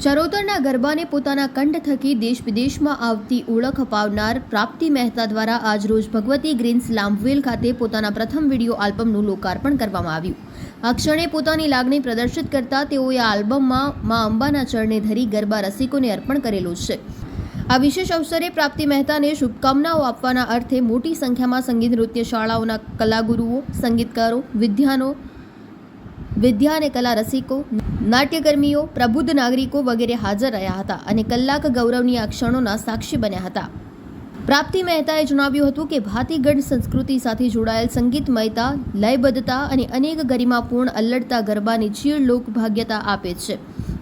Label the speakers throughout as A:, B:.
A: ચરોતરના ગરબાને પોતાના કંઠ થકી દેશ વિદેશમાં આવતી ઓળખ અપાવનાર પ્રાપ્તિ મહેતા દ્વારા આજરોજ ભગવતી ગ્રીન્સ લાંભવેલ ખાતે પોતાના પ્રથમ વિડીયો આલ્બમનું લોકાર્પણ કરવામાં આવ્યું. આ ક્ષણે પોતાની લાગણી પ્રદર્શિત કરતા તેઓએ આ આલ્બમમાં મા અંબાના ચરણે ધરી ગરબા રસિકોને અર્પણ કરેલું છે. આ વિશેષ અવસરે પ્રાપ્તિ મહેતાને શુભકામનાઓ આપવાના અર્થે મોટી સંખ્યામાં સંગીત નૃત્ય શાળાઓના કલાગુરુઓ, સંગીતકારો, વિદ્યા અને કલા રસિકો, નાટ્યકર્મીઓ, પ્રબુદ્ધ નાગરિકો વગેરે હાજર રહ્યા હતા અને કલાક ગૌરવની આ ક્ષણોના સાક્ષી બન્યા હતા. પ્રાપ્તિ મહેતાએ જણાવ્યું હતું કે ભાતીગઢ સંસ્કૃતિ સાથે જોડાયેલ સંગીતમયતા, લયબદ્ધતા અને અનેક ગરિમાપૂર્ણ અલ્લડતા ગરબાની ચીર લોકભાગ્યતા આપે છે.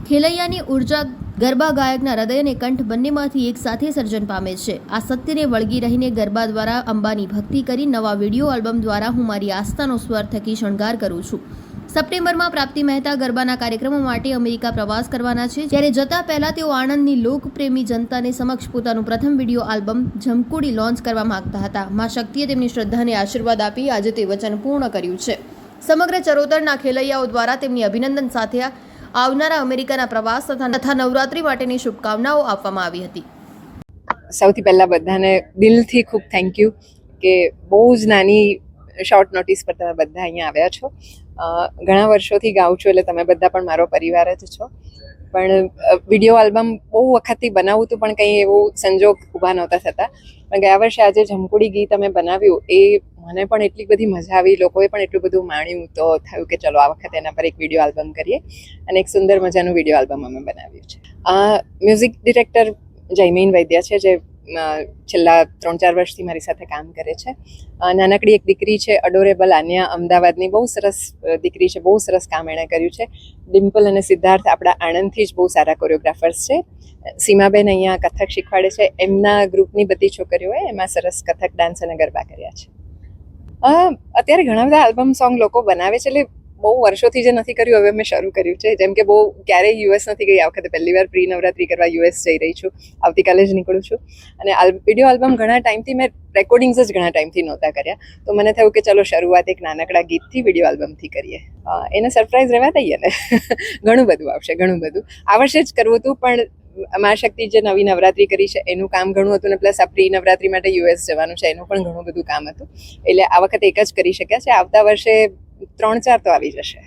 A: ખેલૈયાની ઉર્જા ગરબા ગાયકના હૃદય અને કંઠ બંનેમાંથી એક સાથે સર્જન પામે છે. આ સત્યને વળગી રહીને ગરબા દ્વારા અંબાની ભક્તિ કરી નવા વિડીયો આલ્બમ દ્વારા હું મારી આસ્થાનો સ્વર થકી શણગાર કરું છું. સપ્ટેમ્બરમાં પ્રાપ્તિ મહેતા ગરબાના કાર્યક્રમો માટે અમેરિકા પ્રવાસ કરવાના છે, જ્યારે જતા પહેલા તેઓ આણંદની લોકપ્રેમી જનતાને સમક્ષ પોતાનું પ્રથમ વિડીયો આલ્બમ ઝમકુડી લોન્ચ કરવા માંગતા હતા. મા શક્તિએ તેમની શ્રદ્ધાને આશીર્વાદ આપી આજે તે વચન પૂર્ણ કર્યું છે. સમગ્ર ચરોતરના ખેલૈયાઓ દ્વારા તેમની અભિનંદન સાથે આવનારા અમેરિકાના પ્રવાસ તથા નવરાત્રી માટેની શુભકામનાઓ આપવામાં આવી હતી.
B: સૌથી પહેલા બધાને દિલથી ખૂબ થેન્ક યુ કે બહુ જ નાની શોર્ટ નોટિસ પર તમે બધા અહીંયા આવ્યા છો. ઘણા વર્ષોથી ગાઉં છું, એટલે તમે બધા પણ મારો પરિવાર જ છો. પણ વિડીયો આલ્બમ બહુ વખતથી બનાવું હતું, પણ કંઈ એવું સંજોગ ઊભા નહોતા થતા. પણ ગયા વર્ષે આજે ઝમકુડી ગીત અમે બનાવ્યું, એ મને પણ એટલી બધી મજા આવી, લોકોએ પણ એટલું બધું માણ્યું, તો થયું કે ચલો આ વખતે એના પર એક વિડીયો આલ્બમ કરીએ અને એક સુંદર મજાનું વિડીયો આલ્બમ અમે બનાવ્યું છે. મ્યુઝિક ડિરેક્ટર જયમીન વૈદ્ય છે, જે છેલ્લા 3-4 વર્ષથી મારી સાથે કામ કરે છે. નાનકડી એક દીકરી છે અડોરેબલ આન્યા, અમદાવાદની બહુ સરસ દીકરી છે, બહુ સરસ કામ એણે કર્યું છે. ડિમ્પલ અને સિદ્ધાર્થ આપણા આણંદથી જ બહુ સારા કોરિયોગ્રાફર્સ છે. સીમાબેન અહીંયા કથક શીખવાડે છે, એમના ગ્રુપની બધી છોકરીઓએ એમાં સરસ કથક ડાન્સ અને ગરબા કર્યા છે. અત્યારે ઘણા બધા આલ્બમ સોંગ લોકો બનાવે છે, એટલે બહુ વર્ષોથી જે નથી કર્યું હવે મેં શરૂ કર્યું છે. જેમ કે બહુ ક્યારેય યુએસ નથી ગઈ, આ વખતે પહેલી વાર પ્રી નવરાત્રી કરવા યુએસ જઈ રહી છું, આવતીકાલે જ નીકળું છું. અને વિડીયો આલ્બમ ઘણા ટાઈમથી મેં રેકોર્ડિંગ્સ જ ઘણા ટાઈમથી નહોતા કર્યા, તો મને થયું કે ચલો શરૂઆત એક નાનકડા ગીતથી વિડીયો આલ્બમથી કરીએ. એને સરપ્રાઈઝ રહેવા દઈએ ને. ઘણું બધું આવશે, ઘણું બધું આ વર્ષે જ કરવું હતું, પણ મા શક્તિ જે નવી નવરાત્રી કરી છે એનું કામ ઘણું હતું, ને પ્લસ આ પ્રી નવરાત્રી માટે યુએસ જવાનું છે એનું પણ ઘણું બધું કામ હતું, એટલે આ વખતે એક જ કરી શક્યા છે. આવતા વર્ષે 3-4 તો આવી જશે.